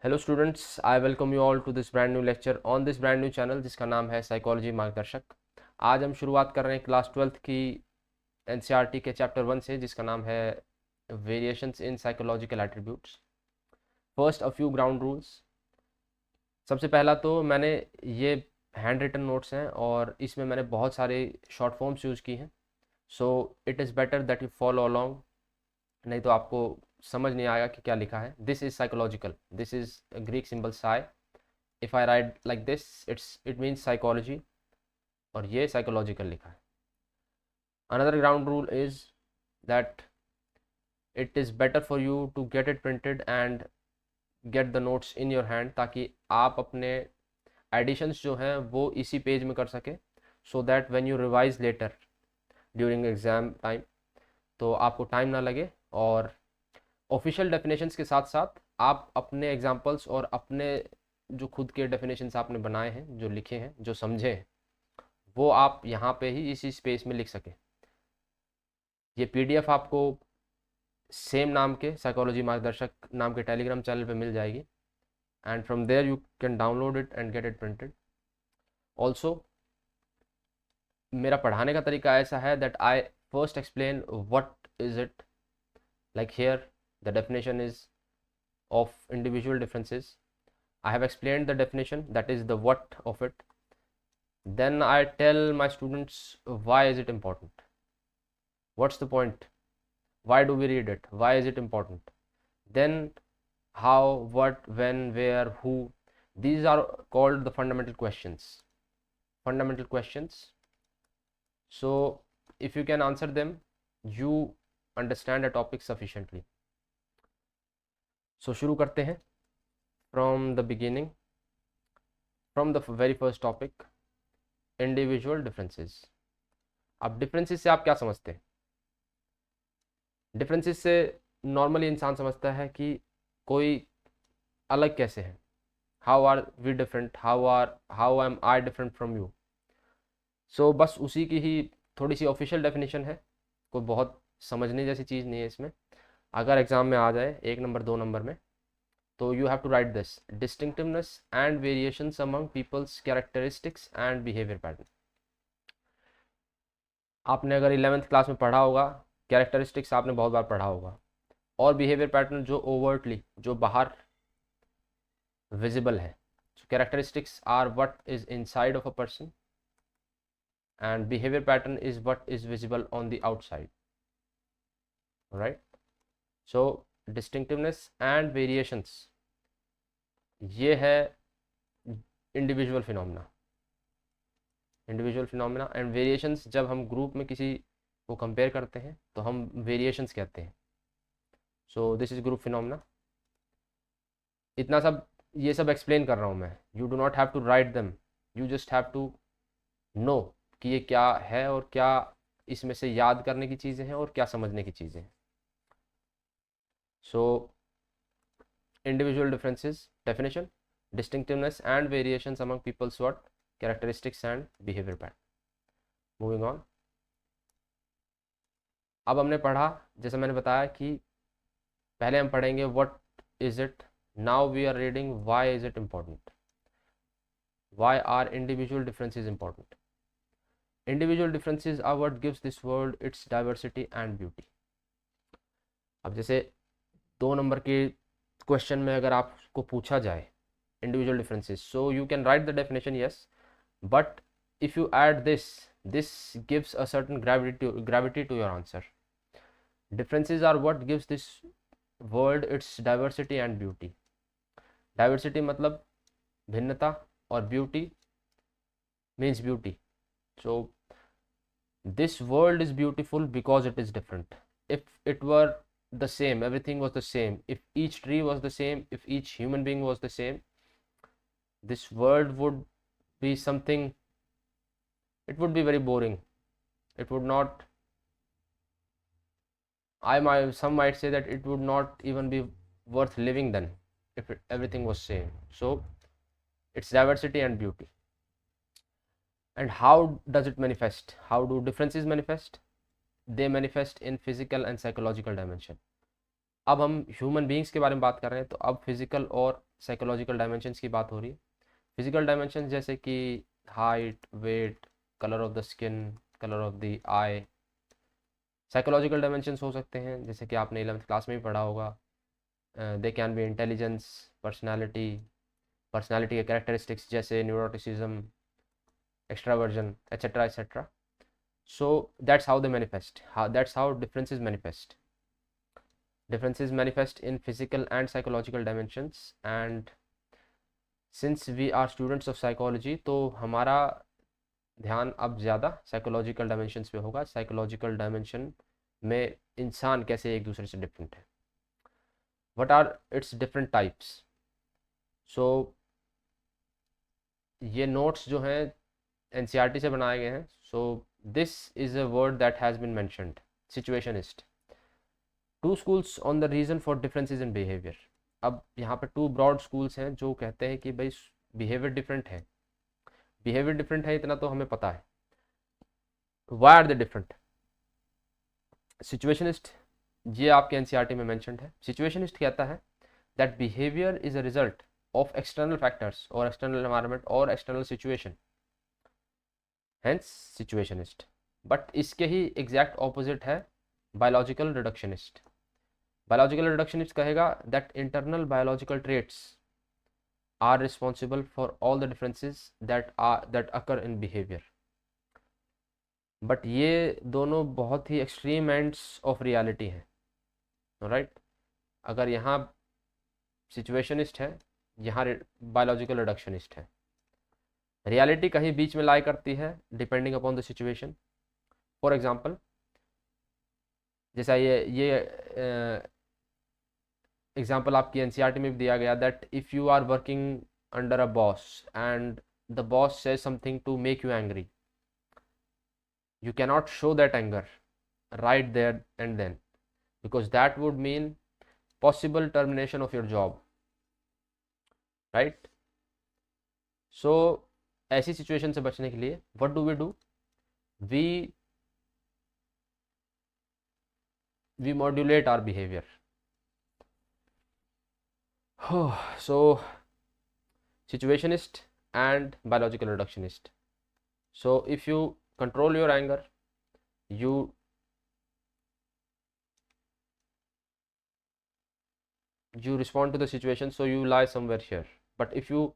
Hello students, I welcome you all to this brand new lecture on this brand new channel जिसका नाम है psychology मार्गदर्शक। आज हम शुरुआत कर रहे हैं क्लास 12th की एनसीईआरटी के चैप्टर 1 से, जिसका नाम है variations in psychological attributes. First a few ground rules. सबसे पहला तो मैंने ये हैंड रिटन नोट्स हैं और इसमें मैंने बहुत सारे शॉर्ट फॉर्म्स यूज़ की हैं, सो it is better that you follow along, नहीं तो आपको समझ नहीं आएगा कि क्या लिखा है। This is psychological, this is Greek symbol psi. If I write like this it means psychology, और ये साइकोलॉजिकल लिखा है। Another ground rule is that it is better for you to get it printed and get the notes in your hand, ताकि आप अपने editions जो हैं वो इसी पेज में कर सके, सो that when you revise letter during exam time तो आपको टाइम ना लगे। और ऑफिशियल डेफिनेशंस के साथ साथ आप अपने एग्जांपल्स और अपने जो खुद के डेफिनेशंस आपने बनाए हैं, जो लिखे हैं, जो समझे हैं, वो आप यहाँ पे ही इसी स्पेस में लिख सकें। ये पीडीएफ आपको सेम नाम के साइकोलॉजी मार्गदर्शक नाम के टेलीग्राम चैनल पे मिल जाएगी, and from there you can download it and get it printed. Also मेरा पढ़ाने का तरीका ऐसा है that I first explain what is it, like here the definition is of individual differences. I have explained the definition, that is the what of it. Then I tell my students why is it important, what's the point, why do we read it, why is it important. Then how, what, when, where, who, these are called the fundamental questions. So if you can answer them, you understand a topic sufficiently. So शुरू करते हैं from the beginning, from the very first topic, individual differences. अब differences से आप क्या समझते हैं? Differences से नॉर्मली इंसान समझता है कि कोई अलग कैसे है, how are we different, how am I different from you. So बस उसी की ही थोड़ी सी ऑफिशियल डेफिनेशन है, कोई बहुत समझने जैसी चीज़ नहीं है इसमें। अगर एग्जाम में आ जाए 1 नंबर 2 नंबर में, तो you have to write this: distinctiveness and variations among people's characteristics and behaviour pattern. आपने अगर 11th क्लास में पढ़ा होगा, कैरेक्टरिस्टिक्स आपने बहुत बार पढ़ा होगा, और बिहेवियर पैटर्न जो ओवर्टली, जो बाहर विजिबल है। So characteristics are what is inside of a person and behaviour pattern is what is visible on the outside, right. So distinctiveness and variations, ये है इंडिविजुअल फिनोमेना एंड वेरिएशंस जब हम group में किसी को कंपेयर करते हैं तो हम वेरिएशंस कहते हैं। So this is group phenomena. इतना सब, ये सब एक्सप्लेन कर रहा हूँ मैं। You do not have to write them, you just have to know कि ये क्या है और क्या इसमें से याद करने की चीज़ें हैं और क्या समझने की चीज़ें हैं। So individual differences, definition: distinctiveness and variations among people's what characteristics and behavior pattern. Moving on, अब हमने पढ़ा, जैसे मैंने बताया कि पहले हम पढ़ेंगे what is it, now we are reading why is it important, why are individual differences important. Individual differences are what gives this world its diversity and beauty. अब जैसे 2 नंबर के क्वेश्चन में अगर आपको पूछा जाए individual differences, so you can write the definition, yes, but if you add this gives a certain gravity to your answer. Differences are what gives this world its diversity and beauty. Diversity मतलब भिन्नता, और beauty means beauty. So this world is beautiful because it is different. If it were the same, everything was the same, if each tree was the same, if each human being was the same, this world would be something, it would be very boring. It would not, some might say that it would not even be worth living then, if everything was same. So it's diversity and beauty. And how does it manifest? How do differences manifest? They manifest in physical and psychological dimension. अब हम human beings के बारे में बात कर रहे हैं, तो अब फिजिकल और साइकोलॉजिकल डायमेंशंस की बात हो रही है। फिजिकल डायमेंशंस जैसे कि height, weight, colour of the skin, colour of the eye. Psychological dimensions हो सकते हैं जैसे कि आपने 11th क्लास में भी पढ़ा होगा। They can be intelligence, personality, personality के कैरेक्टरिस्टिक्स जैसे neuroticism, extraversion, etcetera etcetera. So that's how they manifest. That's how differences manifest. Differences manifest in physical and psychological dimensions. And since we are students of psychology, तो हमारा ध्यान अब ज़्यादा psychological dimensions पे होगा। Psychological dimension में इंसान कैसे एक दूसरे से डिफरेंट है, what are its different types. So ये नोट्स जो हैं एनसीईआरटी से बनाए गए हैं। So this is a word that has been mentioned, situationist. Two schools on the reason for differences in behaviour. अब यहाँ पर टू ब्रॉड स्कूल्स हैं जो कहते हैं कि भाई बिहेवियर डिफरेंट है। बिहेवियर डिफरेंट है इतना तो हमें पता है। Why are they different? Situationist, ये आपके एनसीईआरटी में मेंशन्ड है। सिचुएशनिस्ट कहता है that behaviour is a result of external factors और एक्सटर्नल एनवायरनमेंट और external situation, hence situationist. But इसके ही एग्जैक्ट ऑपोजिट है बायोलॉजिकल रिडक्शनिस्ट। बायोलॉजिकल रिडक्शनिस्ट कहेगा that internal biological traits are responsible for all the differences that occur in behaviour. But ये दोनों बहुत ही extreme ends of reality हैं, right. अगर यहाँ सिचुएशनिस्ट है, यहाँ बायोलॉजिकल रिडक्शनिस्ट है। रियलिटी कहीं बीच में लाई करती है depending upon the situation. For example, जैसा ये एग्जांपल आपकी एनसीईआरटी में भी दिया गया that if you are working under a boss and the boss says something to make you angry, you cannot show that anger right there and then, because that would mean possible termination of your job, right? So ऐसी situation से बचने के लिए what do? We modulate our behavior. So situationist and biological reductionist. So if you control your anger, you respond to the situation, so you lie somewhere here. But if you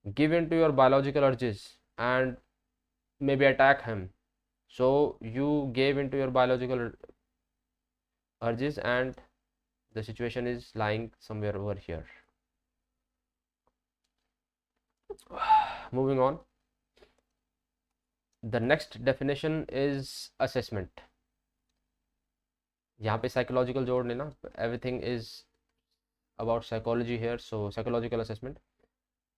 give in to your biological urges and maybe attack him, so you gave into your biological urges and the situation is lying somewhere over here. Moving on, the next definition is assessment. यहाँ पे psychological जोड़ लेना, everything is about psychology here. So psychological assessment.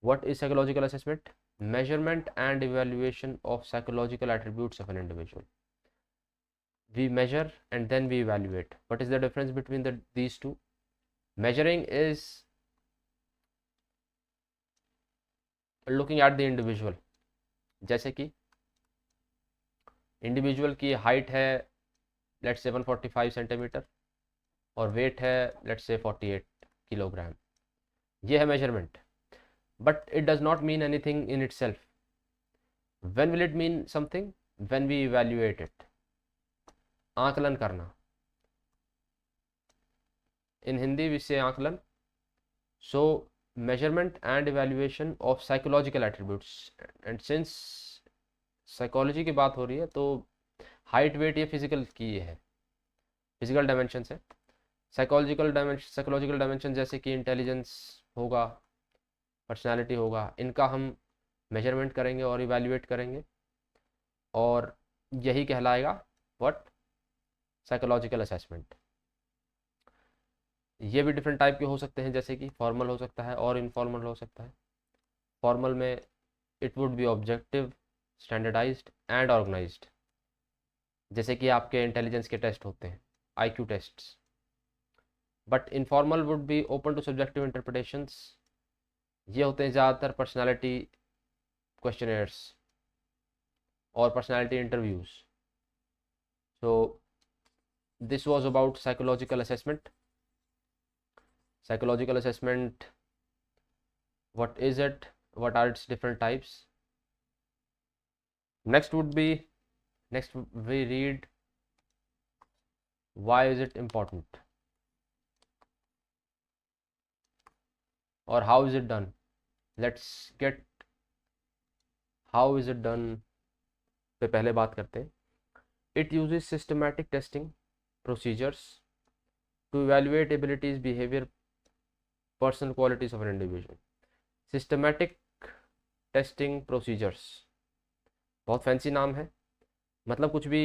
What is psychological assessment? Measurement and evaluation of psychological attributes of an individual. We measure and then we evaluate. What is the difference between these two? Measuring is looking at the individual. जैसे कि individual की height है let's से 145 centimetre और wait है let's से 48 kilogram, ये है measurement. But it does not mean anything in itself. When will it mean something? When we evaluate it. आकलन करना, इन हिंदी विषय आकलन। So measurement and evaluation of psychological attributes, and since psychology की बात हो रही है तो हाइट, वेट ये फिजिकल की है, फिजिकल डायमेंशन है। साइकोलॉजिकल डायमेंशन जैसे कि इंटेलिजेंस होगा, पर्सनालिटी होगा, इनका हम मेजरमेंट करेंगे और इवैल्यूएट करेंगे और यही कहलाएगा व्हाट? Psychological assessment. ये भी डिफरेंट टाइप के हो सकते हैं, जैसे कि फॉर्मल हो सकता है और इनफॉर्मल हो सकता है। फॉर्मल में it would be objective, standardised and organised, जैसे कि आपके इंटेलिजेंस के टेस्ट होते हैं, IQ tests. But informal would be open to subjective interpretations, ये होते हैं ज़्यादातर पर्सनालिटी क्वेश्चनर्स और personality interviews. So this was about psychological assessment. Psychological assessment what is it, what are its different types. Next we read why is it important or how is it done. Let's get how is it done पे पहले बात करते हैं. It uses systematic testing procedures to evaluate abilities, behavior, personal qualities of an individual. Systematic testing procedures, बहुत fancy नाम है, मतलब कुछ भी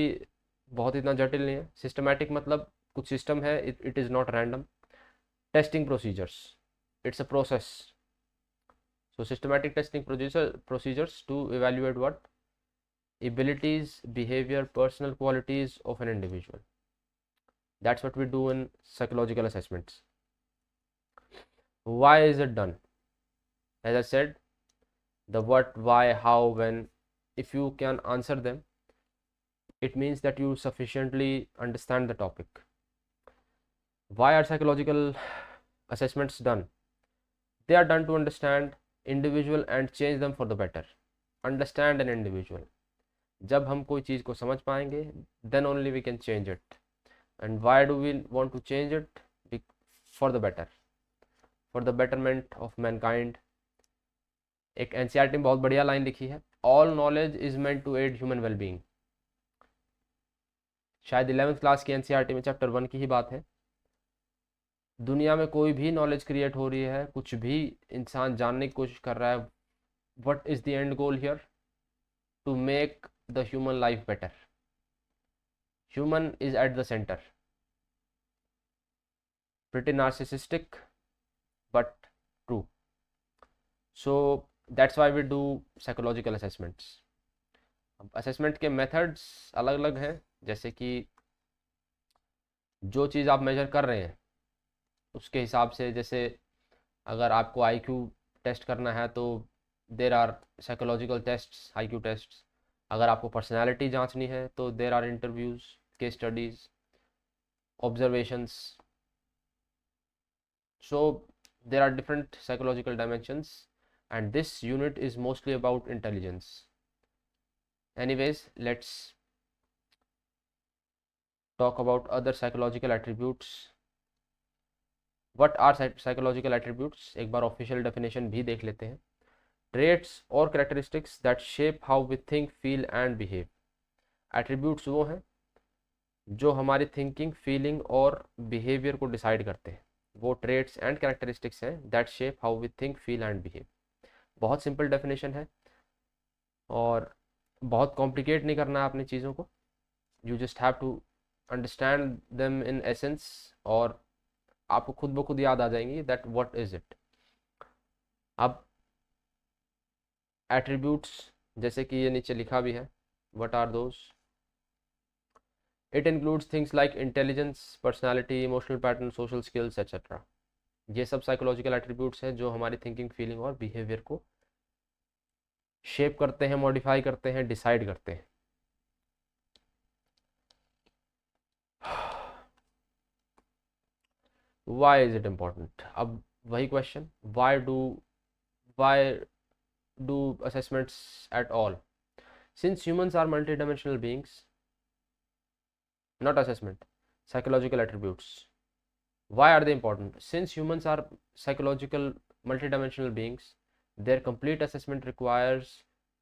बहुत इतना जटिल नहीं है. सिस्टमैटिक मतलब कुछ सिस्टम है, it is not random. Testing procedures, it's a process. So systematic testing procedures to evaluate what? Abilities, behavior, personal qualities of an individual. That's what we do in psychological assessments. Why is it done? As I said, the what, why, how, when, if you can answer them, it means that you sufficiently understand the topic. Why are psychological assessments done? They are done to understand individual and change them for the better. Understand an individual. जब हम कोई चीज़ को समझ पाएंगे, then only we can change it. And why do we want to change it? For the better, for the betterment of mankind. एक NCERT में बहुत बढ़िया लाइन लिखी है, all knowledge is meant to aid human well-being. शायद 11th class की NCERT में chapter 1 की ही बात है. दुनिया में कोई भी नॉलेज क्रिएट हो रही है, कुछ भी इंसान जानने की कोशिश कर रहा है, what is the end goal here? To make the human life better. Human is at the centre. Pretty narcissistic but true. So that's why we do psychological assessments. अब असेसमेंट के मेथड्स अलग अलग हैं, जैसे कि जो चीज़ आप मेजर कर रहे हैं उसके हिसाब से. जैसे अगर आपको आईक्यू टेस्ट करना है तो there are psychological tests, IQ tests. अगर आपको पर्सनालिटी जांचनी है तो there are interviews, case studies, observations. So there are different psychological dimensions and this unit is mostly about intelligence. Anyways, let's talk about other psychological attributes. What are psychological attributes? एक बार official definition भी देख लेते हैं. Traits or characteristics that shape how we think, feel and behave. Attributes वो हैं जो हमारी thinking, feeling और बिहेवियर को डिसाइड करते हैं. वो ट्रेट्स एंड कैरेक्टरिस्टिक्स हैं that shape how we think, feel and behave. बहुत सिंपल डेफिनेशन है और बहुत कॉम्प्लिकेट नहीं करना है अपनी चीज़ों को. You just have to understand them in essence और आपको खुद ब खुद याद आ जाएंगी दैट व्हाट इज इट. अब एट्रीब्यूट्स जैसे कि ये नीचे लिखा भी है, what are those? It includes things like intelligence, personality, emotional pattern, social skills etcetera. ये सब साइकोलॉजिकल एट्रीब्यूट्स हैं जो हमारी थिंकिंग, फीलिंग और बिहेवियर को शेप करते हैं, मॉडिफाई करते हैं, डिसाइड करते हैं. Why is it important? अब वही question, why do assessments at all? Since humans are multidimensional beings, not assessment, psychological attributes. Why are they important? Since humans are psychological multidimensional beings, their complete assessment requires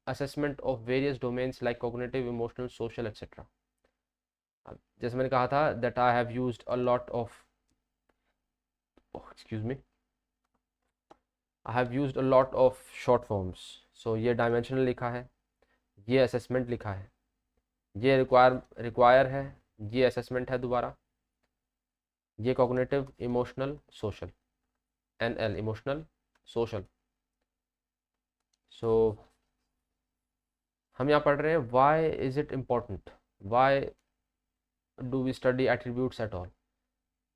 assessment of various domains like cognitive, emotional, social, etc. जैसे मैंने कहा था that I have used a lot of I have used a lot of short forms. So ये dimensional लिखा है, ये assessment लिखा है, ये require है, ये assessment है दोबारा, ये cognitive, emotional, social, NL, emotional, social. So हम यहाँ पढ़ रहे हैं why is it important? Why do we study attributes at all?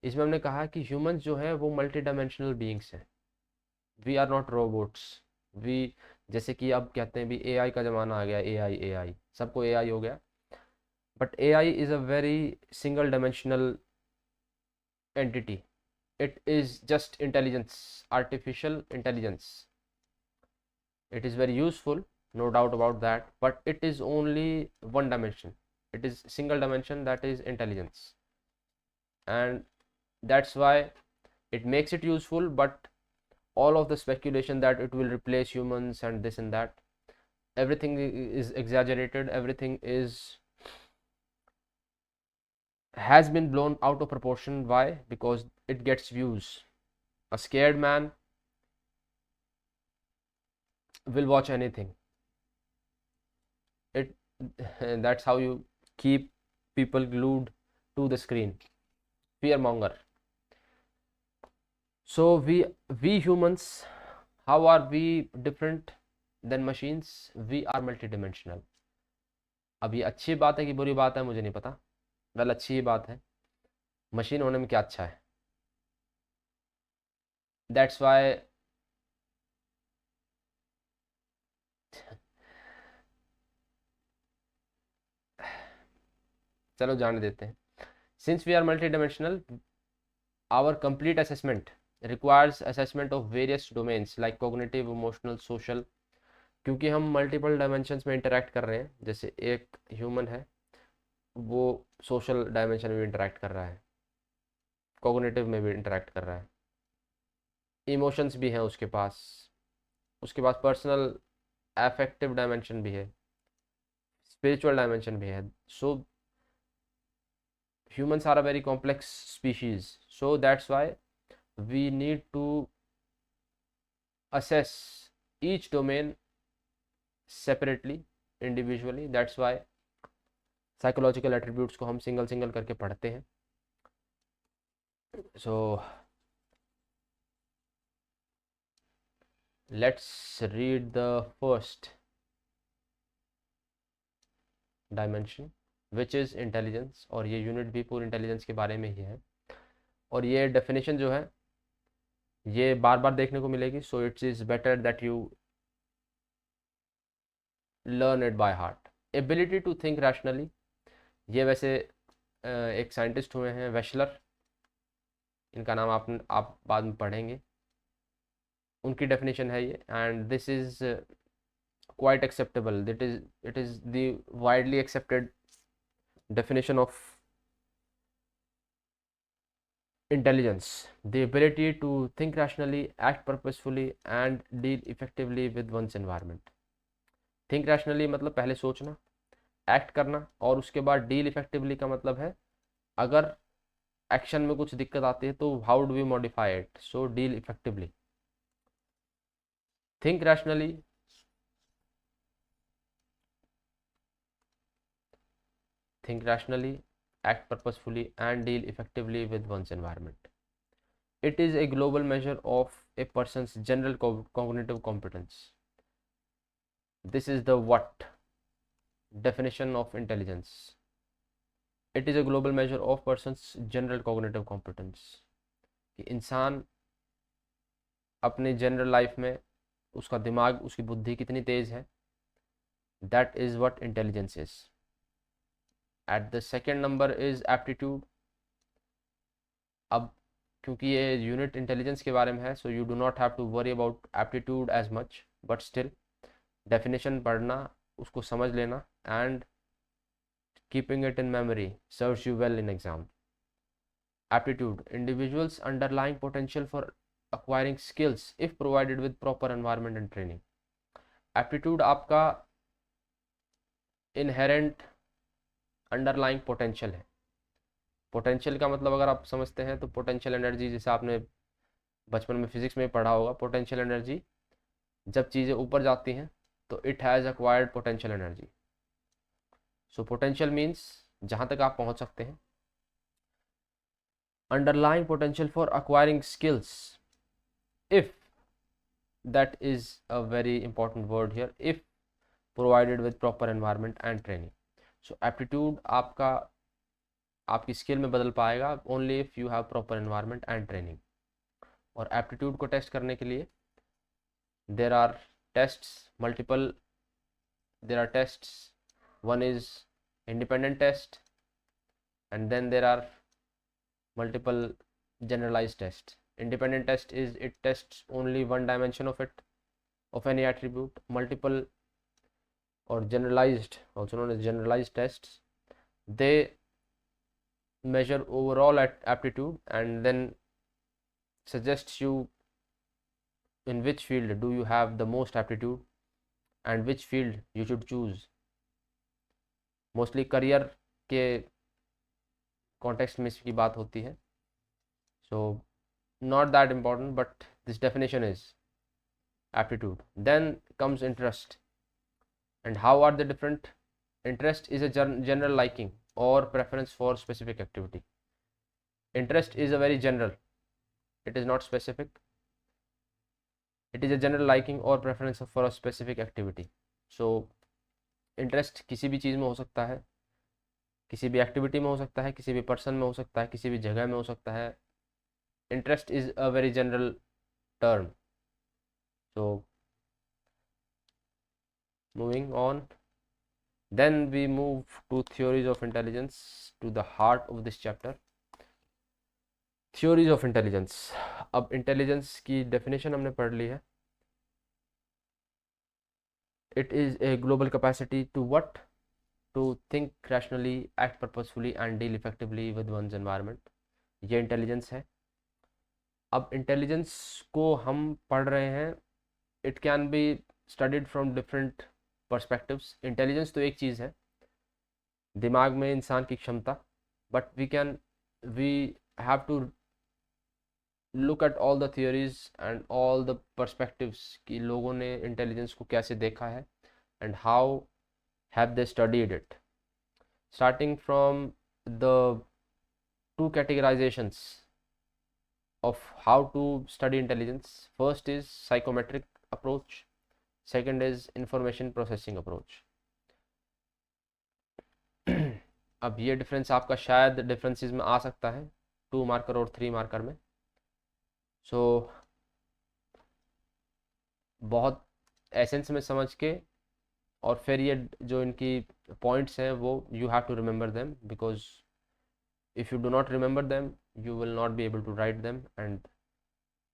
इसमें हमने कहा कि ह्यूमंस जो है वो मल्टी डायमेंशनल बीइंग्स हैं. We are not robots. We जैसे कि अब कहते हैं भी एआई का ज़माना आ गया, एआई सबको एआई हो गया. But AI is a very single dimensional entity. It is just intelligence, artificial intelligence. It is very useful, no doubt about that, but it is only one dimension. It is single dimension, that is intelligence, and that's why it makes it useful. But all of the speculation that it will replace humans and this and that, everything is exaggerated, everything has been blown out of proportion. Why? Because it gets views. A scared man will watch anything. It That's how you keep people glued to the screen. Fear monger. So we humans, how are we different than machines? We are multidimensional. अब ये अच्छी बात है कि बुरी बात है मुझे नहीं पता, वेल अच्छी ही बात है। मशीन होने में क्या अच्छा है? दैट्स वाई चलो जाने देते हैं। Since we are multi dimensional, our complete assessment requires assessment of various domains like cognitive, emotional, social. क्योंकि हम मल्टीपल डायमेंशंस में इंटरेक्ट कर रहे हैं, जैसे एक ह्यूमन है वो सोशल डायमेंशन में भी इंटरेक्ट कर रहा है, कॉग्निटिव में भी इंटरेक्ट कर रहा है, इमोशंस भी हैं उसके पास पर्सनल अफेक्टिव डायमेंशन भी है, स्पिरिचुअल डायमेंशन भी है। सो humans are a very complex species, so that's why we need to assess each domain separately, individually. That's why psychological attributes को हम सिंगल सिंगल करके पढ़ते हैं। So let's read the first dimension which is intelligence, और ये unit भी पूरी intelligence के बारे में ही है। और ये डेफिनेशन जो है ये बार बार देखने को मिलेगी, so it's is better that you learn it by heart. Ability to think rationally, ये वैसे एक साइंटिस्ट हुए हैं वेशलर, इनका नाम आप बाद में पढ़ेंगे, उनकी डेफिनेशन है ये, and this is quite acceptable. It is the widely accepted definition of intelligence: the ability to think rationally, act purposefully and deal effectively with one's environment. think rationally मतलब पहले सोचना, act करना, और उसके बाद deal effectively का मतलब है अगर एक्शन में कुछ दिक्कत आती है तो how do we modify it, so deal effectively. think rationally, act purposefully and deal effectively with one's environment. It is a global measure of a person's general cognitive competence. This is the what definition of intelligence. It is a global measure of person's general cognitive competence. कि इंसान अपने general life में उसका दिमाग, उसकी बुद्धि कितनी तेज है, that is what intelligence is. At the second number is aptitude. अब क्योंकि ये यूनिट इंटेलिजेंस के बारे में है, so you do not have to worry about aptitude as much, but still definition पढ़ना, उसको समझ लेना, and keeping it in memory serves you well in exam. Aptitude: individuals' underlying potential for acquiring skills if provided with proper environment and training. Aptitude आपका inherent underlying potential है. Potential का मतलब अगर आप समझते हैं तो पोटेंशियल एनर्जी, जैसे आपने बचपन में फिजिक्स में पढ़ा होगा, पोटेंशियल एनर्जी जब चीज़ें ऊपर जाती हैं तो it has acquired potential energy. So potential means जहाँ तक आप पहुँच सकते हैं. Underlying potential for acquiring skills, if, that is a very important word here, if provided with proper environment and training. So aptitude आपकी स्किल में बदल पाएगा only if you have proper environment and training. और aptitude को test करने के लिए there are tests, multiple there are tests. One is independent test and then there are multiple generalized tests. Independent test is it tests only one dimension of it, of any attribute, multiple or generalized, also known as generalized tests. They measure overall aptitude and then suggests you in which field do you have the most aptitude and which field you should choose. Mostly career के context में इसकी बात होती है. सो not that important, but this definition is aptitude. Then comes interest. And how are they different? Interest is a general liking or preference for specific activity. Interest is a very general, it is not specific. It is a general liking or preference for a specific activity. So interest किसी भी चीज़ में हो सकता है, किसी भी activity में हो सकता है, किसी भी पर्सन में हो सकता है, किसी भी जगह में हो सकता है. Interest is a very general term. So moving on, then we move to theories of intelligence, to the heart of this chapter. Theories of intelligence. अब इंटेलिजेंस की डेफिनेशन हमने पढ़ ली है. It is a global capacity to what? To think rationally, act purposefully and deal effectively with one's environment. ये intelligence है. अब intelligence को हम पढ़ रहे हैं. It can be studied from different perspectives. Intelligence तो एक चीज़ है, दिमाग में इंसान की क्षमता, but we have to look at all the theories and all the perspectives कि लोगों ने इंटेलिजेंस को कैसे देखा है and how have they studied it. Starting from the two categorisations of how to study intelligence. First is psychometric approach, second is information processing approach. अब ये difference आपका शायद डिफरेंसेस में आ सकता है 2 मार्कर और 3 मार्कर में. सो बहुत एसेंस में समझ के और फिर ये जो इनकी पॉइंट्स हैं वो you have to remember them, because if you do not remember them you will not be able to write them and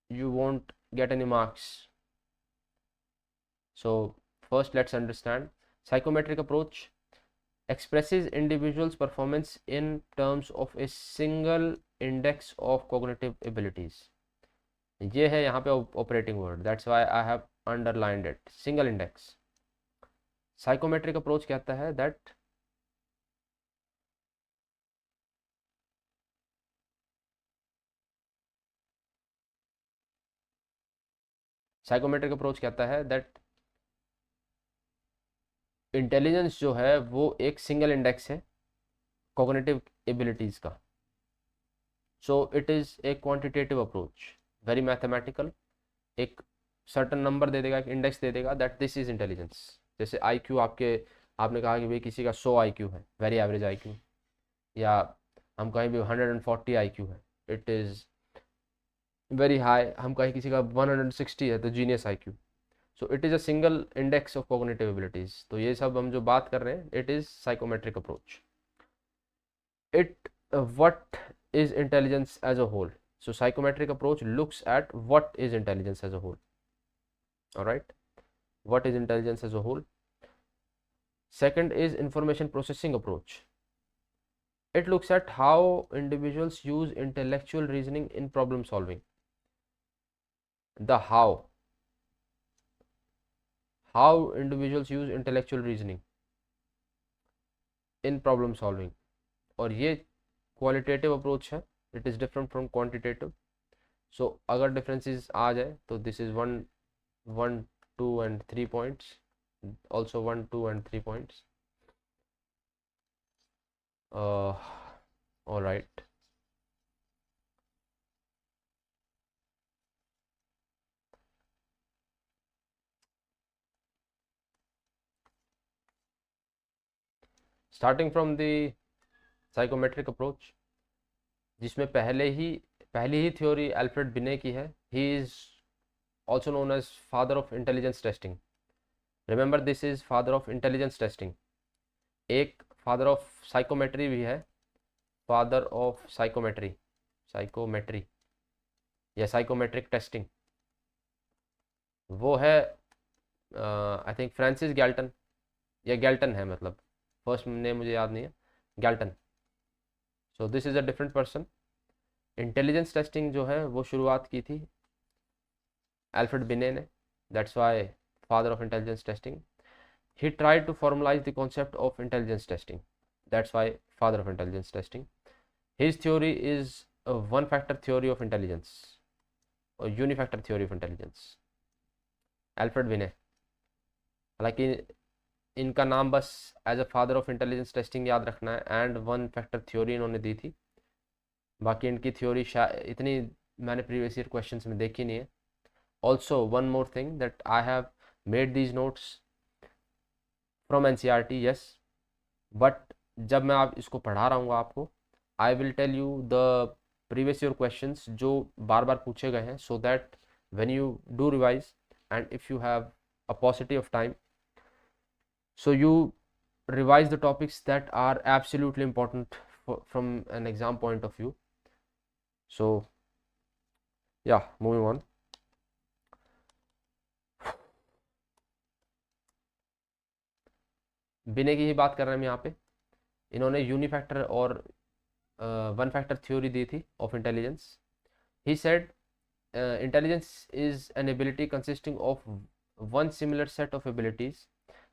you won't get any marks. So first let's understand. Psychometric approach expresses individuals performance in terms of a single index of cognitive abilities. ये है यहाँ पे operating word, that's why I have underlined it, single index. Psychometric approach कहता है that psychometric approach कहता है that intelligence जो है वो एक सिंगल इंडेक्स है कॉग्निटिव एबिलिटीज़ का. सो it is a quantitative approach, very mathematical. एक सर्टन नंबर दे देगा, एक इंडेक्स दे देगा दैट दिस इज इंटेलिजेंस. जैसे IQ आपने कहा कि भाई किसी का 100 IQ है, वेरी एवरेज IQ, या हम कहीं भी 140 IQ है, इट इज़ वेरी हाई. हम कहीं किसी का 160 है तो genius IQ. So it is a single index of cognitive abilities. तो ये सब हम जो बात कर रहे हैं it is psychometric approach. It what is intelligence as a whole. So psychometric approach looks at what is intelligence as a whole. Alright, what is intelligence as a whole. Second is information processing approach. It looks at how individuals use intellectual reasoning in problem solving. The how individuals use intellectual reasoning in problem solving. और ये qualitative approach है, it is different from quantitative. So अगर differences आ जाए तो this is 1, 2 and 3 points. Also 1, 2 and 3 points. All right. Starting from the psychometric approach, जिसमें पहली ही theory Alfred Binet की है. He is also known as father of intelligence testing. Remember this is father of intelligence testing. एक father of psychometry भी है, father of psychometry या psychometric testing. वो है आई थिंक फ्रांसिस गैल्टन या Galton है, मतलब फर्स्ट नेम मुझे याद नहीं है, Galton. So this is a different person. Intelligence testing जो है वो शुरुआत की थी अल्फ्रेड बिने ने, that's why father of intelligence testing. He tried to formalise the concept of intelligence testing, that's why father of intelligence testing. His theory is one factor theory of intelligence और unifactor theory of intelligence, Alfred Binet. हालांकि इनका नाम बस as a father of intelligence testing याद रखना है, and one factor theory इन्होंने दी थी। बाकी इनकी थ्योरी इतनी मैंने प्रीवियस ईयर क्वेश्चन में देखी नहीं है। Also one more thing that I have made these notes from NCERT, yes, but जब मैं आप इसको पढ़ा रहा हूँ आपको, I will tell you the previous year questions जो बार बार पूछे गए हैं, so that when you do revise and if you have a positive of time, so you revise the topics that are absolutely important from an exam point of view. So yeah, moving on. बिने की ही बात कर रहे हैं हम यहाँ पे। इन्होंने यूनिफैक्टर और वन फैक्टर थ्योरी दी थी of intelligence. He said intelligence is an ability consisting of one similar set of abilities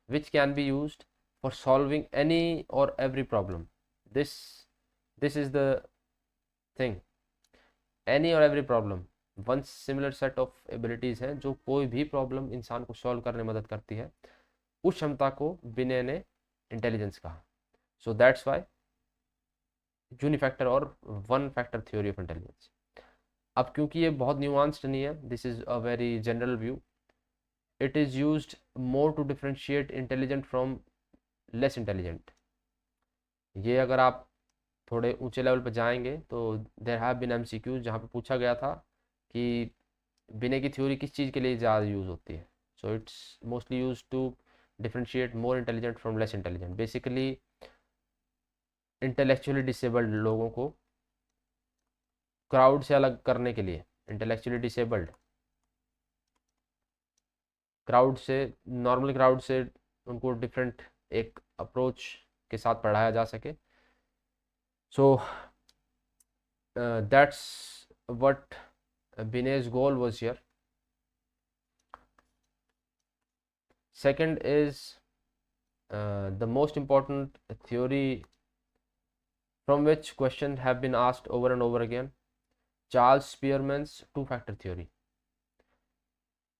which can be used for solving any or every problem. This is the thing, any or every problem, one similar set of abilities हैं जो कोई भी problem इंसान को solve करने में मदद करती है। उस क्षमता को बिने ने इंटेलिजेंस कहा। सो दैट्स वाई यूनिफैक्टर और one factor theory of intelligence. अब क्योंकि ये बहुत न्यूआंस्ड नहीं है, this is a very general view, it is used more to differentiate intelligent from less intelligent. ये अगर आप थोड़े ऊंचे लेवल पर जाएंगे तो देयर हैव बीन एमसीक्यूज जहाँ पे पूछा गया था कि बिने की थ्योरी किस चीज़ के लिए ज़्यादा यूज़ होती है। So it's mostly use to differentiate more intelligent from less intelligent. Basically intellectually disabled लोगों को क्राउड से अलग करने के लिए, इंटेलेक्चुअली डिसेबल्ड क्राउड से, नॉर्मल क्राउड से उनको डिफरेंट एक अप्रोच के साथ पढ़ाया जा सके। So that's what Binay's goal was here. Second is the most important theory from which questions have been asked over and over again, Charles Spearman's two-factor theory.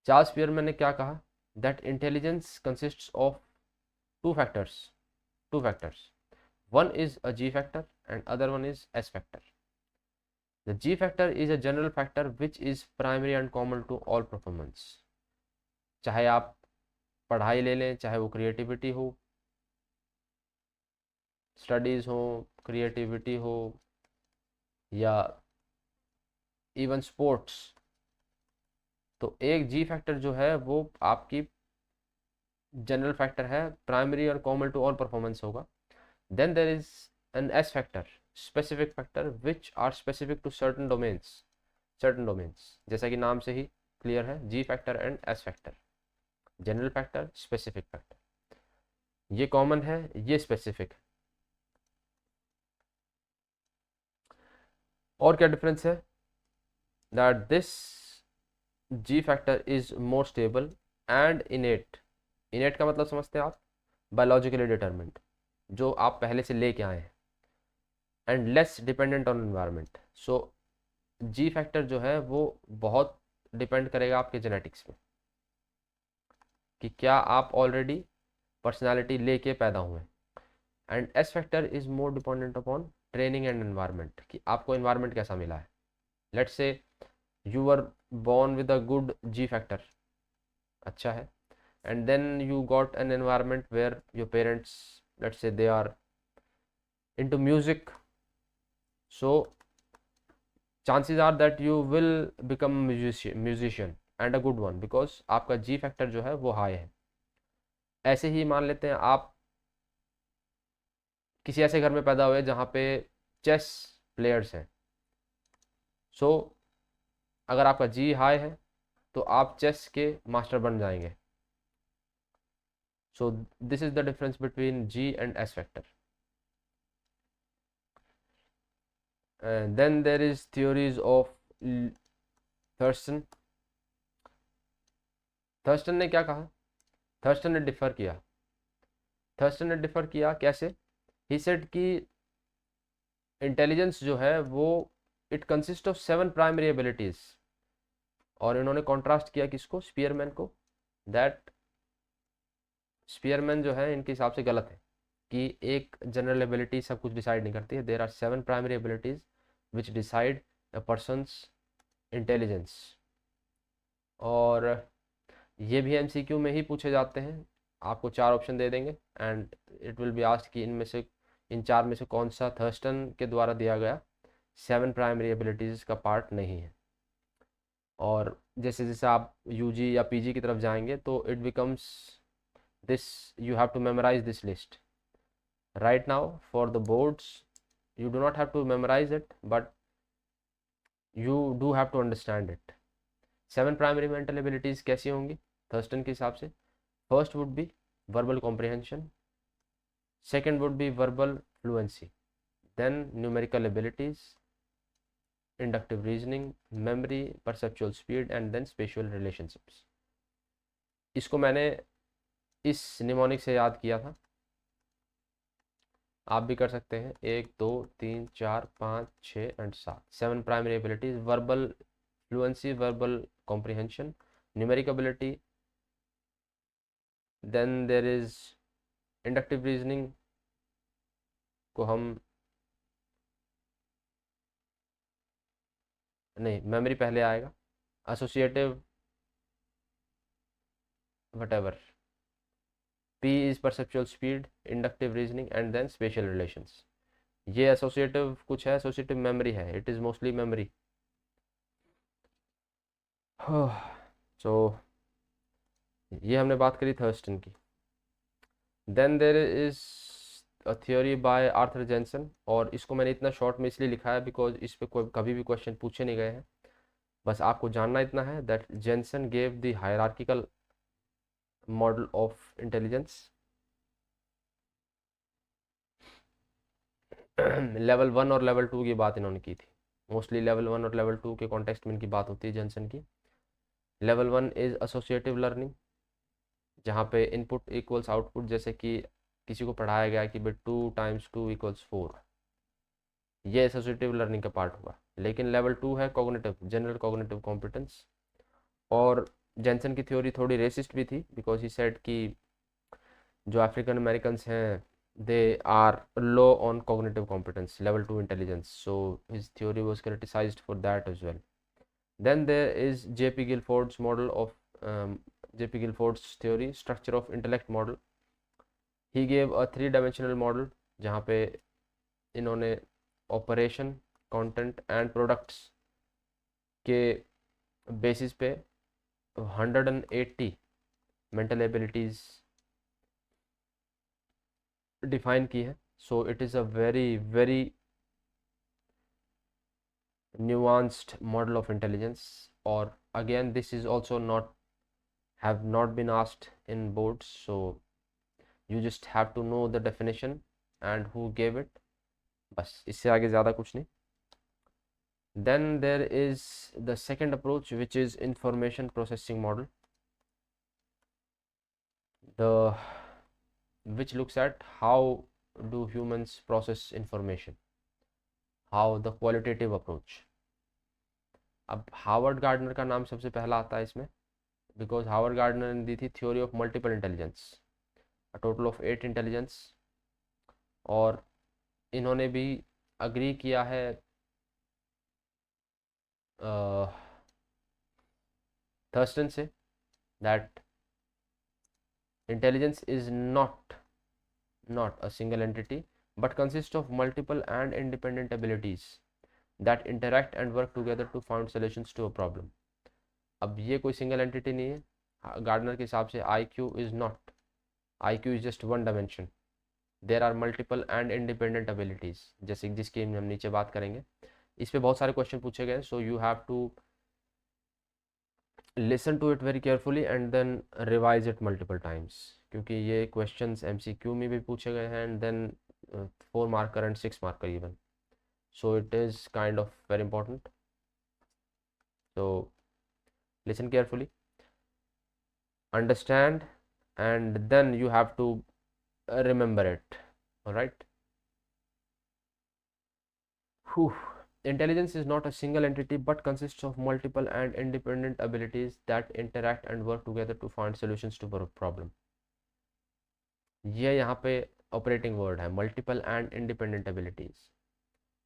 Charles Spearman ने क्या कहा? That intelligence consists of two factors. One is a G factor and other one is S factor. The G factor is a general factor which is primary and common to all performance. चाहे आप पढ़ाई ले लें, चाहे वो creativity हो, studies हो, creativity हो, या इवन स्पोर्ट्स, तो एक जी फैक्टर जो है वो आपकी जनरल फैक्टर है, प्राइमरी और कॉमन टू ऑल परफॉर्मेंस होगा। Then there is an S factor, specific factor which are specific to certain domains, जैसा कि नाम से ही क्लियर है, G factor and S factor, general factor, specific factor. ये कॉमन है, ये स्पेसिफिक है। और क्या डिफरेंस है? That this G factor is more stable and innate. Innate का मतलब समझते हैं आप? बायोलॉजिकली डिटरमिन्ड, जो आप पहले से लेके आए हैं, and less dependent on environment. So ji factor जो है वो बहुत डिपेंड करेगा आपके जेनेटिक्स में, कि क्या आप ऑलरेडी पर्सनालिटी लेके पैदा हुए। And S factor is more dependent upon training and environment, कि आपको एनवायरनमेंट कैसा मिला है। Let's say you are born with a good G factor, अच्छा है, and then you got an environment where your parents, let's say they are into music, so chances are that you will become musician and a good one because आपका G factor जो है वो high है। ऐसे ही मान लेते हैं आप किसी ऐसे घर में पैदा हुए जहाँ पे चेस प्लेयर्स हैं, सो अगर आपका जी हाई है तो आप चेस के मास्टर बन जाएंगे। So this is the difference between G and S vector. And then there is theories of Thurston. Thurston ने क्या कहा? थर्स्टन ने डिफर किया। थर्स्टन ने डिफर किया कैसे? ही सेड कि इंटेलिजेंस जो है वो it consist of 7 primary abilities, और इन्होंने कॉन्ट्रास्ट किया किसको? स्पीयरमैन को। दैट स्पीयरमैन जो है इनके हिसाब से गलत है कि एक जनरल एबिलिटी सब कुछ डिसाइड नहीं करती है। There are 7 primary abilities which decide a person's intelligence. और ये भी एमसीक्यू में ही पूछे जाते हैं। आपको 4 ऑप्शन दे देंगे and it will be asked कि इनमें से, इन 4 में से कौन सा थर्स्टन के द्वारा दिया गया 7 प्राइमरी एबिलिटीज़ का पार्ट नहीं है। और जैसे जैसे आप यूजी या पीजी की तरफ जाएंगे तो it becomes this, you have to memorize this list. Right now for the boards you do not have to memorize it, but you do have to understand it. 7 primary mental abilities कैसी होंगी Thurston के हिसाब से? First would be verbal comprehension, second would be verbal fluency, then numerical abilities, inductive reasoning, memory, perceptual speed and then spatial relationships. इसको मैंने इस mnemonic से याद किया था, आप भी कर सकते हैं। 1 2 3 4 5 6 and 7, 7 primary abilities: verbal fluency, verbal comprehension, numeric ability, then there is inductive reasoning को हम नहीं, मेमोरी पहले आएगा, associative whatever, P is perceptual speed, inductive reasoning and then spatial relations. ये एसोसिएटिव कुछ है, एसोसिएटिव मेमोरी है, it is mostly memory. So ये हमने बात करी थर्स्टन की। Then there is a theory by Arthur Jensen, और इसको मैंने इतना शॉर्ट में इसलिए लिखा है बिकॉज इस पे कोई कभी भी क्वेश्चन पूछे नहीं गए हैं। बस आपको जानना इतना है that Jensen gave the hierarchical model of intelligence. Level 1 और लेवल 2 की बात इन्होंने की थी, मोस्टली लेवल 1 और लेवल 2 के कॉन्टेक्स्ट में इनकी बात होती है जेंसन की। लेवल 1 इज एसोसिएटिव लर्निंग, जहाँ पे इनपुट इक्वल्स आउटपुट, जैसे कि किसी को पढ़ाया गया कि भाई 2 × 2 = 4, ये एसोसिएटिव लर्निंग का पार्ट हुआ। लेकिन लेवल 2 है कॉग्निटिव, जनरल कॉग्निटिव कॉम्पिटेंस। और जेंसन की थ्योरी थोड़ी रेसिस्ट भी थी बिकॉज ही सेड कि जो अफ्रीकन अमेरिकन हैं they are low on cognitive competence, level 2 intelligence, so his theory was criticized for that as well. Then there is J.P. Guilford's model of J.P. Guilford's theory, structure of intellect model. He gave a 3-dimensional model जहाँ पे इन्होंने operation, content and products के basis पे 180 mental abilities define की है। सो it is a very very nuanced model of intelligence, or again this is also have not been asked in boards, so you just have to know the definition and who gave it, बस इससे आगे ज़्यादा कुछ नहीं। then there is the second approach which is information processing model, which looks at how do humans process information, how the qualitative approach. अब Howard gardener का नाम सबसे पहला आता है इसमें बिकॉज हावर्ड गार्डनर ने दी थी theory of multiple intelligence, a total of 8 intelligence, और इन्होंने भी अग्री किया है Thurston say that intelligence is not a single entity but consists of multiple and independent abilities that interact and work together to find solutions to a problem. अब ये कोई single entity नहीं है गार्डनर के हिसाब से। IQ is not, IQ is just 1 dimension, there are multiple and independent abilities, जैसे जिसकी हम नीचे बात करेंगे। इस पे बहुत सारे क्वेश्चन पूछे गए, so you have to listen to it very carefully and then revise it multiple times, क्योंकि ये क्वेश्चंस एमसीक्यू में भी पूछे गए हैं and then 4 marker and 6 marker even, so it is kind of very important. So listen carefully, understand, and then you have to remember it. All right. Whew. Intelligence is not a single entity but consists of multiple and independent abilities that interact and work together to find solutions to a problem. ये यहाँ पे operating word है, multiple and independent abilities.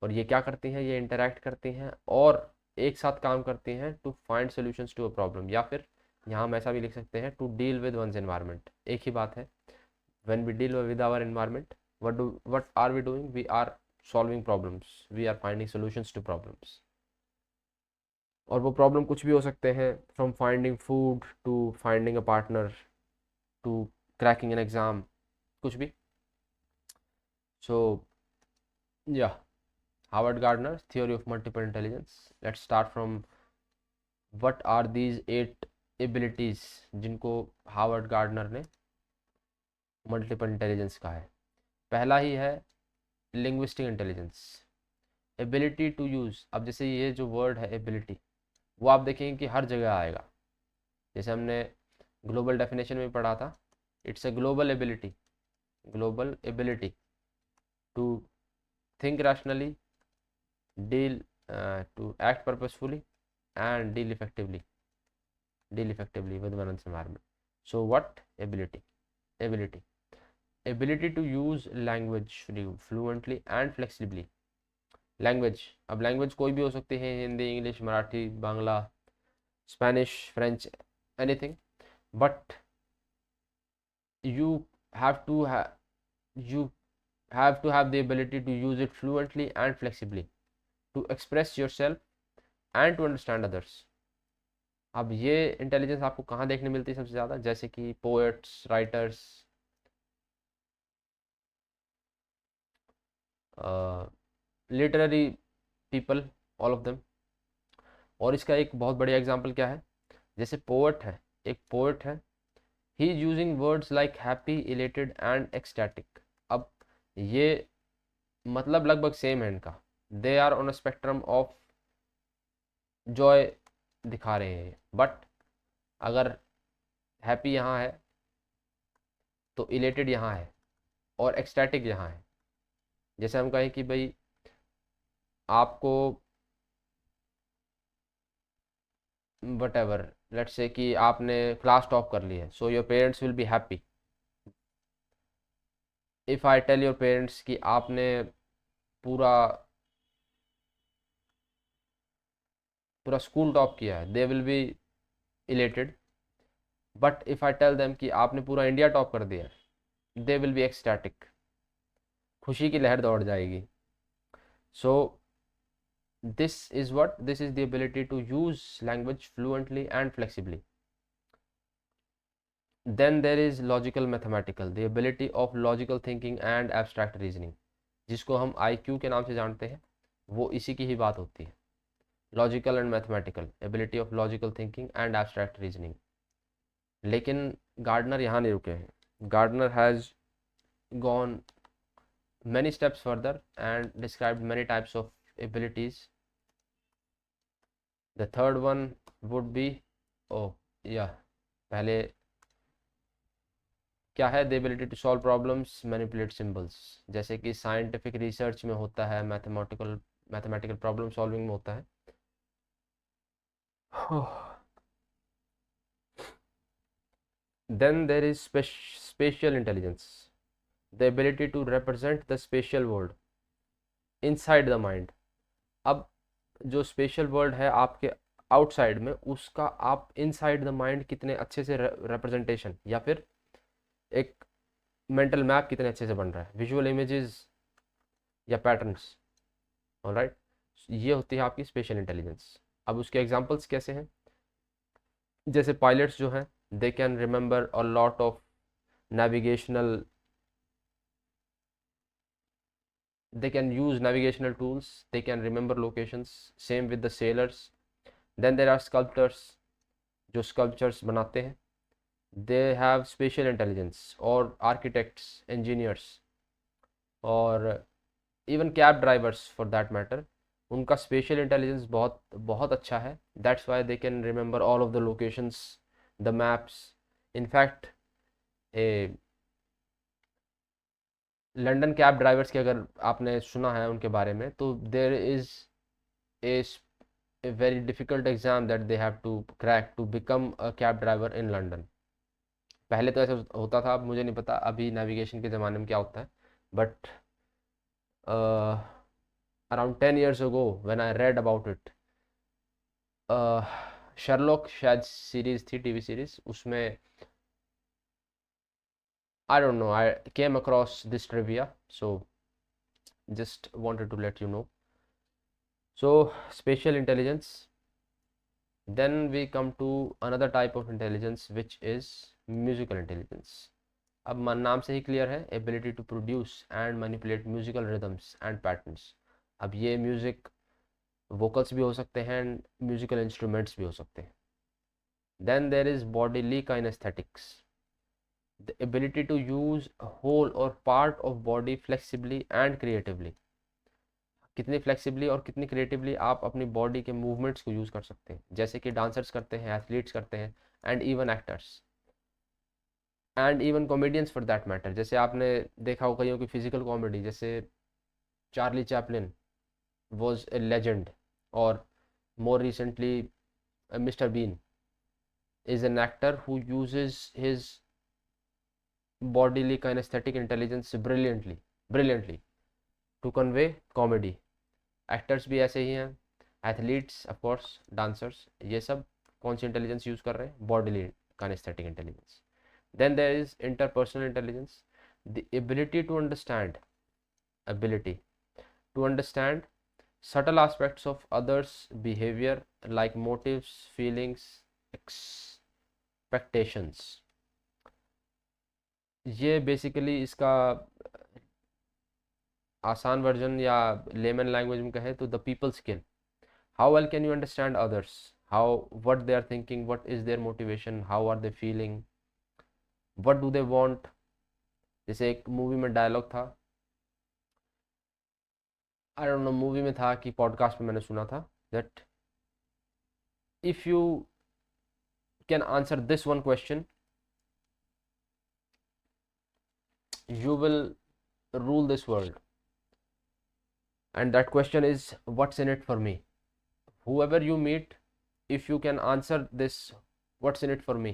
और ये क्या करती हैं, ये इंटरैक्ट करती हैं और एक साथ काम करती हैं to find solutions to a problem, या फिर यहाँ हम ऐसा भी लिख सकते हैं to deal with one's environment. एक ही बात है, when we deal with our environment, what are we doing, we are solving problems, we are finding solutions to problems. और वो प्रॉब्लम कुछ भी हो सकते हैं, from finding food to finding a partner to cracking an exam, कुछ भी। सो या Howard Gardner's theory of multiple intelligence. Let's start from what are these 8 abilities जिनको हावर्ड गार्डनर ने मल्टीपल इंटेलिजेंस कहा है। पहला ही है linguistic intelligence, ability to use. अब जैसे ये जो वर्ड है एबिलिटी, वो आप देखेंगे कि हर जगह आएगा। जैसे हमने ग्लोबल डेफिनेशन में पढ़ा था, it's a global ability to think rationally, deal to act purposefully and deal effectively with one's environment. So what ability to use language fluently and flexibly. Language, अब लैंग्वेज कोई भी हो सकती है, Hindi, English, Marathi, Bangla, Spanish, French, anything, but you have to have the ability to use it fluently and flexibly to express yourself and to understand others. अब ये intelligence आपको कहाँ देखने मिलती है सबसे ज़्यादा, जैसे कि poets, writers, literary people, all of them. और इसका एक बहुत बढ़िया एग्जांपल क्या है, जैसे पोएट है, एक पोएट है, he is using words like happy, elated and ecstatic. अब ये मतलब लगभग सेम है इनका, they are on a spectrum of joy दिखा रहे हैं, बट अगर हैप्पी यहाँ है तो इलेटेड यहाँ है और एक्सटैटिक यहाँ है। जैसे हम कहें कि भाई आपको वट एवर, लेट्स से कि आपने क्लास टॉप कर ली है, so your parents will be happy. If I tell your parents कि आपने पूरा पूरा स्कूल टॉप किया है, they will be elated. But if I tell them कि आपने पूरा इंडिया टॉप कर दिया, दे विल बी एक्सटैटिक, खुशी की लहर दौड़ जाएगी। सो this is the ability to use language fluently and flexibly. Then there is logical mathematical, the ability of logical thinking and abstract reasoning, जिसको हम IQ के नाम से जानते हैं, वो इसी की ही बात होती है, logical and mathematical, ability of logical thinking and abstract reasoning. लेकिन गार्डनर यहाँ नहीं रुके हैं, Gardner has gone many steps further and described many types of abilities. The third one would be, oh yeah, पहले क्या है, the ability to solve problems, manipulate symbols. जैसे कि साइंटिफिक रिसर्च में होता है, मैथमेटिकल प्रॉब्लम सॉल्विंग में होता है। Then there is spatial intelligence, the ability to represent the spatial world inside the mind. अब जो स्पेशल वर्ल्ड है आपके आउटसाइड में, उसका आप इनसाइड द माइंड कितने अच्छे से रिप्रेजेंटेशन या फिर एक मेंटल मैप कितने अच्छे से बन रहा है, विजुअल इमेजेस या पैटर्न्स। ऑलराइट, ये होती है आपकी स्पेशल इंटेलिजेंस। अब उसके एग्जांपल्स कैसे हैं, जैसे पायलट्स जो हैं, दे can remember a lot of navigational they can use navigational tools, they can remember locations, same with the sailors. Then there are sculptors, जो स्कल्पचर्स बनाते हैं, दे हैव स्पेशल इंटेलिजेंस, और आर्किटेक्ट्स, इंजीनियर्स, और even cab drivers for that matter, उनका spatial intelligence बहुत बहुत अच्छा है। That's why they can remember all of the locations, the maps. In fact a London cab drivers के अगर आपने सुना है उनके बारे में, तो there is a very difficult exam that they have to crack to become a cab driver in London. पहले तो ऐसा होता था, अब मुझे नहीं पता अभी नेविगेशन के ज़माने में क्या होता है, but around 10 years ago when I read about it, Sherlock शायद सीरीज थी, टीवी सीरीज, उसमें I don't know, I came across this trivia, so just wanted to let you know. So spatial intelligence. Then we come to another type of intelligence, which is musical intelligence. अब नाम से ही clear है, ability to produce and manipulate musical rhythms and patterns. अब ये music vocals भी हो सकते हैं एंड म्यूजिकल इंस्ट्रूमेंट्स भी हो सकते हैं। Then there is bodily kinaesthetics, the ability to use a whole or part of body flexibly and creatively। कितनी फ्लेक्सिबली और कितनी क्रिएटिवली आप अपनी बॉडी के मूवमेंट्स को यूज़ कर सकते हैं, जैसे कि डांसर्स करते हैं, एथलीट्स करते हैं, and even actors and even comedians for that matter. जैसे आपने देखा हो कईयों की फिजिकल कॉमेडी, जैसे Charlie Chaplin was a legend, और more recently Mr Bean is an actor who uses his bodily kinesthetic intelligence brilliantly to convey comedy। Actors भी ऐसे ही हैं, एथलीट्स, ऑफ कोर्स डांसर्स, ये सब कौन सी इंटेलिजेंस यूज़ कर रहे हैं? Bodily kinesthetic intelligence. Then there is interpersonal intelligence, the ability to understand subtle aspects of others behavior like motives, feelings, expectations। ये बेसिकली इसका आसान वर्जन या लेमन लैंग्वेज में कहें तो the people skill. How well can you understand others, how what they are thinking, what is their motivation, how are they feeling, what do they want. जैसे एक movie में dialogue था, I don't know movie में था कि podcast में मैंने सुना था, that if you can answer this one question you will rule this world, and that question is what's in it for me। whoever you meet, if you can answer this what's in it for me,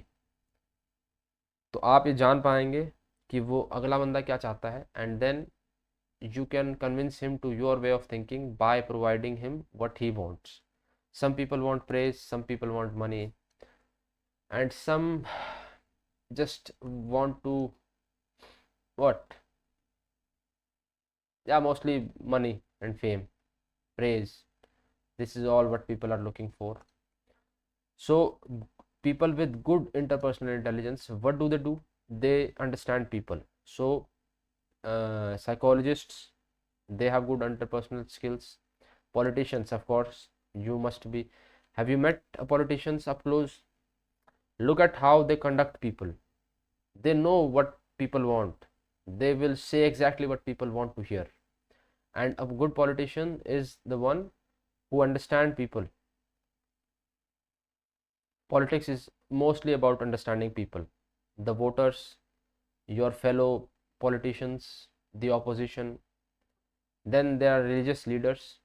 तो आप ये जान पाएंगे कि वो अगला बंदा क्या चाहता है, and then you can convince him to your way of thinking by providing him what he wants। some people want praise, some people want money, and some just want to what, yeah, mostly money and fame, praise। this is all what people are looking for। so people with good interpersonal intelligence, what do? they understand people। so psychologists, they have good interpersonal skills। politicians, of course, you must be, have you met a politicians up close? look at how they conduct people, they know what people want, they will say exactly what people want to hear, and a good politician is the one who understand people। politics is mostly about understanding people, the voters, your fellow politicians, the opposition। then there are religious leaders,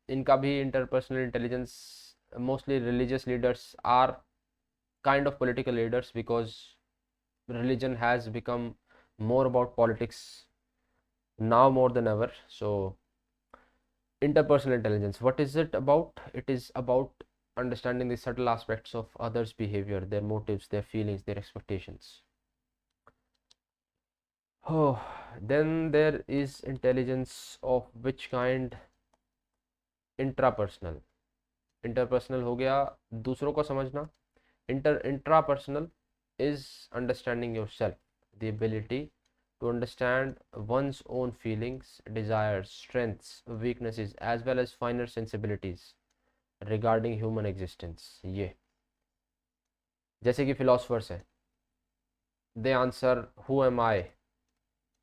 इनका भी interpersonal intelligence, mostly religious leaders are kind of political leaders because religion has become more about politics now more than ever। so interpersonal intelligence, what is it about? it is about understanding the subtle aspects of others behavior, their motives, their feelings, their expectations। oh, then there is intelligence of which kind? intrapersonal। interpersonal हो गया दूसरों को समझना, intrapersonal is understanding yourself, the ability to understand one's own feelings, desires, strengths, weaknesses, as well as finer sensibilities। Regarding human existence. ये जैसे कि philosophers है, दे answer who am आई।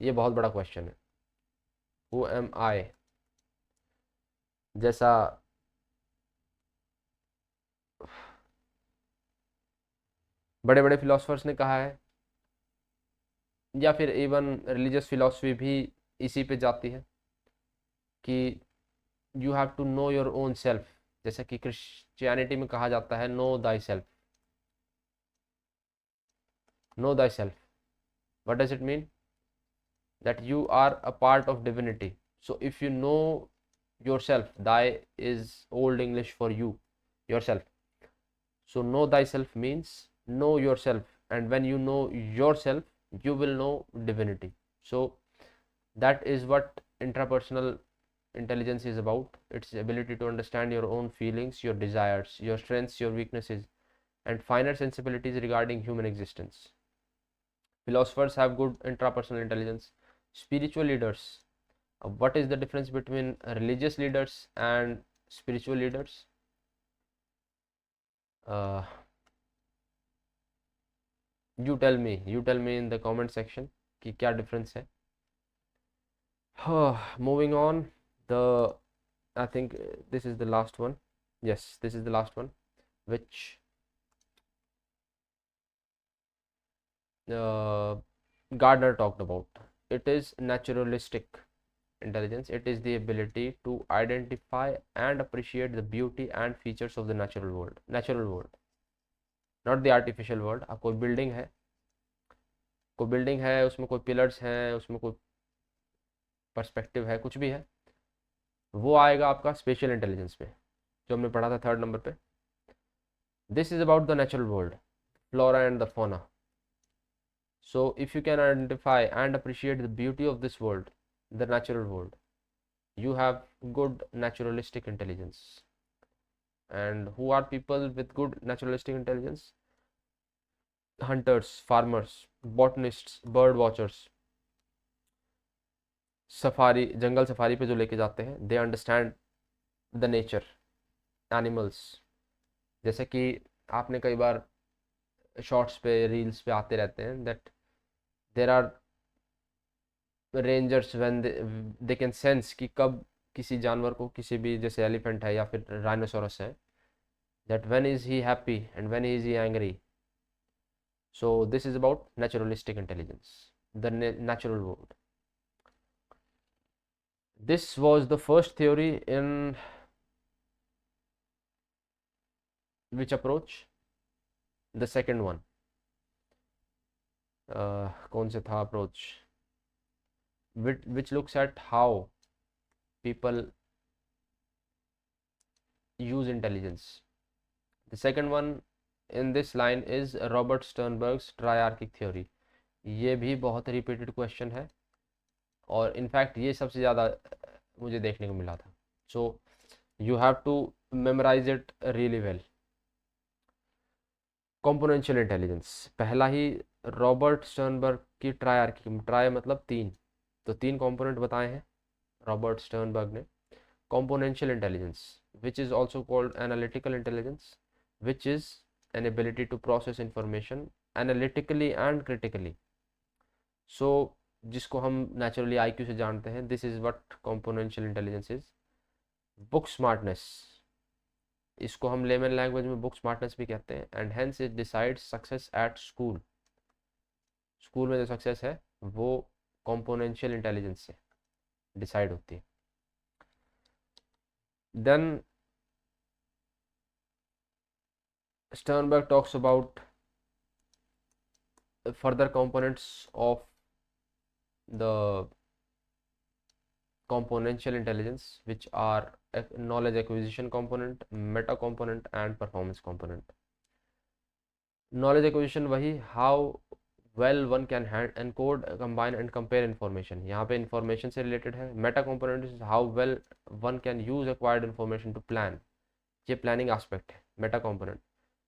ये बहुत बड़ा क्वेश्चन है, हु एम आई। जैसा बड़े बड़े फिलोसफर्स ने कहा है, या फिर इवन रिलीजियस फिलॉसफी भी इसी पे जाती है कि you have to know your own self. जैसा कि क्रिश्चियनिटी में कहा जाता है know thy self, know thy self. What does it mean? That you are a part of divinity. So if you know yourself, thy is old English for you, yourself. So know thyself means know yourself, and when you know yourself you will know divinity. So that is what intrapersonal intelligence is about. Its ability to understand your own feelings, your desires, your strengths, your weaknesses, and finer sensibilities regarding human existence. Philosophers have good intrapersonal intelligence. Spiritual leaders, what is the difference between religious leaders and spiritual leaders? uh, you tell me in the comment section कि क्या difference है. Moving on, the I think this is the last one. Yes, this is the last one, which Gardner talked about. It is naturalistic intelligence. It is the ability to identify and appreciate the beauty and features of the natural world, not the artificial world. अब कोई building है, उसमें कोई pillars हैं, उसमें कोई perspective है, कुछ भी है, वो आएगा आपका स्पेशल इंटेलिजेंस में, जो हमने पढ़ा था 3rd नंबर पे. This is about the natural world, flora and the fauna. So if you can identify and appreciate the beauty of this world, the natural world, you have good naturalistic intelligence. And who are people with good naturalistic intelligence? Hunters, farmers, botanists, bird watchers. Safari, जंगल safari पे जो लेके जाते हैं, they understand the nature, animals. जैसे कि आपने कई बार शॉर्ट्स पे, रील्स पे आते रहते हैं that there are rangers when they can sense कि कब किसी जानवर को, किसी भी, जैसे एलिफेंट है या फिर राइनोसोरस है, that when is he happy and when is he angry. So this is about naturalistic intelligence, the natural world. This was the first theory in which approach? The second one. कौन से था approach? Which looks at how people use intelligence. The second one in this line is Robert Sternberg's triarchic theory. ये भी बहुत repeated question है, और in fact ये सबसे ज़्यादा मुझे देखने को मिला था. So you have to memorise it really well. Componential intelligence, पहला ही रॉबर्ट स्टर्नबर्ग की ट्रायआर्की, ट्राई मतलब 3, तो 3 कंपोनेंट बताए हैं रॉबर्ट स्टर्नबर्ग ने. Componential intelligence, which is also called analytical intelligence, which is an ability to process information analytically and critically. So जिसको हम नेचुरली IQ से जानते हैं, this is what componential intelligence is. Book smartness, इसको हम layman language में book smartness भी कहते हैं. And hence it decides success at school. School में जो सक्सेस है वो कॉम्पोनेंशियल इंटेलिजेंस से डिसाइड होती है. Then Sternberg talks about further components of the componential intelligence, which are knowledge acquisition component, meta component and performance component. Knowledge acquisition वही, how well one can encode, combine and compare information. यहाँ पे information से related है. Meta component is how well one can use acquired information to plan. ये planning aspect है, meta component.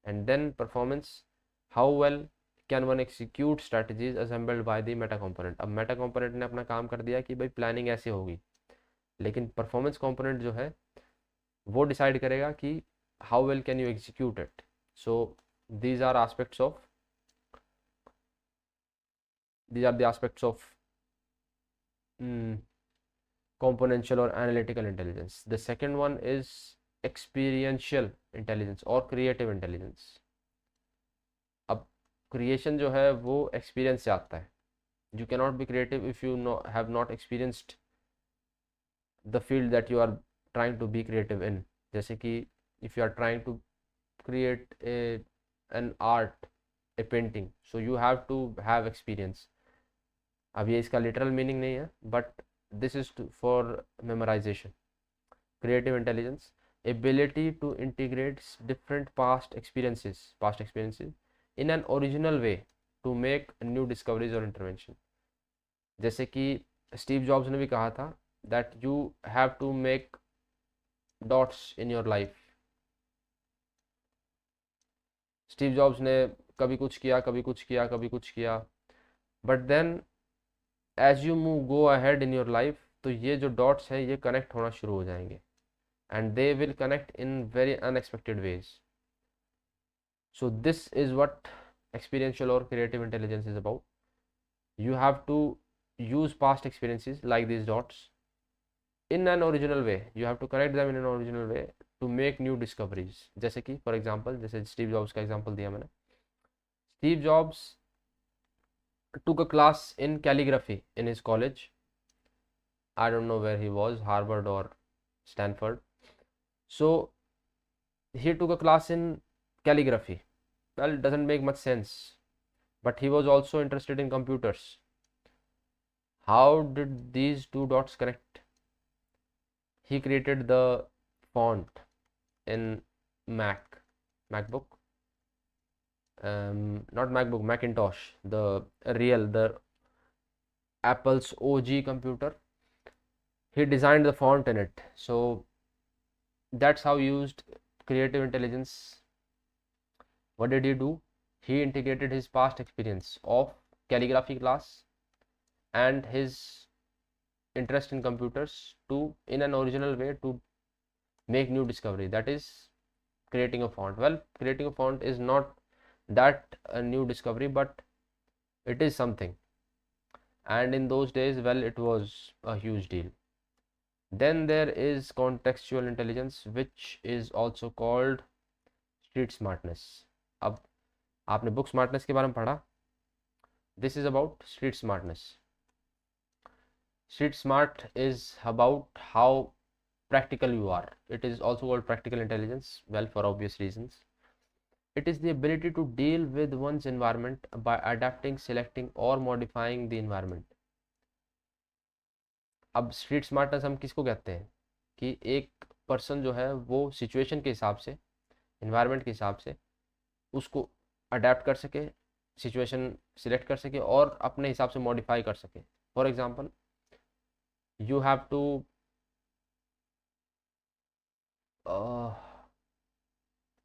And then performance, how well can one execute strategies assembled by the Meta component. अब Meta component ने अपना काम कर दिया कि भाई प्लानिंग ऐसे होगी, लेकिन परफॉर्मेंस कॉम्पोनेंट जो है वो डिसाइड करेगा कि how well can you execute it? So these are the aspects of componential or analytical intelligence. The second one is experiential intelligence or creative intelligence. अब creation जो है वो experience से आता है. You cannot be creative if you have not experienced the field that you are trying to be creative in. जैसे कि if you are trying to create an art, a painting, so you have to have experience. अब ये इसका literal meaning नहीं है, but this is for memorization. Creative intelligence, ability to integrate different past experiences in an original way to make new discoveries or intervention. जैसे कि Steve jobs ने भी कहा था that you have to make dots in your life. Steve jobs ने कभी कुछ किया, कभी कुछ किया, कभी कुछ किया, but then as you go ahead in your life, तो ये जो डॉट्स हैं ये कनेक्ट होना शुरू हो जाएंगे, and they will connect in very unexpected ways. So this is what experiential or creative intelligence is about. You have to use past experiences like these dots in an original way. You have to connect them in an original way to make new discoveries. जैसे कि for example, जैसे Steve jobs का example दिया मैंने. Steve jobs took a class in calligraphy in his college. I don't know where he was, Harvard or Stanford. So he took a class in calligraphy. Well, it doesn't make much sense, but he was also interested in computers. How did these two dots connect? He created the font in MacBook, not MacBook, Macintosh, the Apple's OG computer. He designed the font in it. So that's how he used creative intelligence. What did he do? He integrated his past experience of calligraphy class and his interest in computers to in an original way to make new discovery, that is creating a font. Well, creating a font is not that a new discovery, but it is something, and in those days, well, it was a huge deal. Then there is contextual intelligence, which is also called street smartness. अब आपने book smartness के बारे में पढ़ा. This is about street smartness. Street smart is about how practical you are. It is also called practical intelligence, well, for obvious reasons. It is the ability to deal with one's environment by adapting, selecting or modifying the environment. अब street smartness हम किसको कहते हैं कि एक person जो है वो सिचुएशन के हिसाब से, इन्वायरमेंट के हिसाब से उसको अडेप्ट कर सके, सिचुएशन सिलेक्ट कर सके और अपने हिसाब से मॉडिफाई कर सके. For example, you have to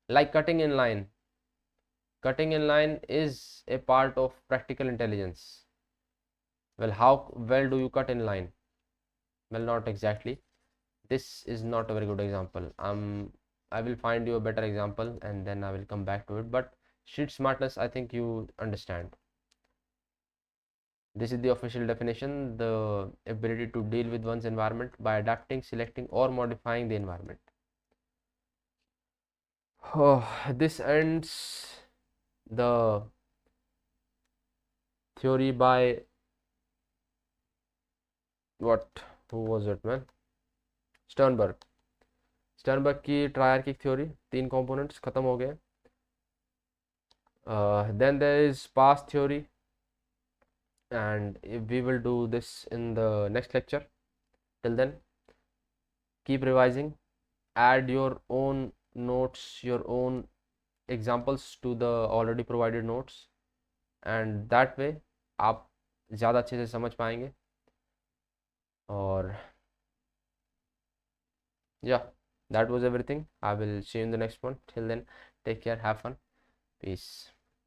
like cutting in line. Cutting in line is a part of practical intelligence. Well, how well do you cut in line? Well, not exactly. This is not a very good example. I will find you a better example and then I will come back to it, but street smartness, I think you understand. This is the official definition: the ability to deal with one's environment by adapting, selecting or modifying the environment. This ends the theory by who was it, man? Sternberg की triarchic theory, 3 components खत्म हो गए. Then there is past theory, and we will do this in the next lecture. Till then, keep revising, add your own notes, your own examples to the already provided notes, and that way आप ज़्यादा अच्छे से समझ पाएंगे. और yeah, that was everything. I will see you in the next one. Till then, take care, have fun, peace.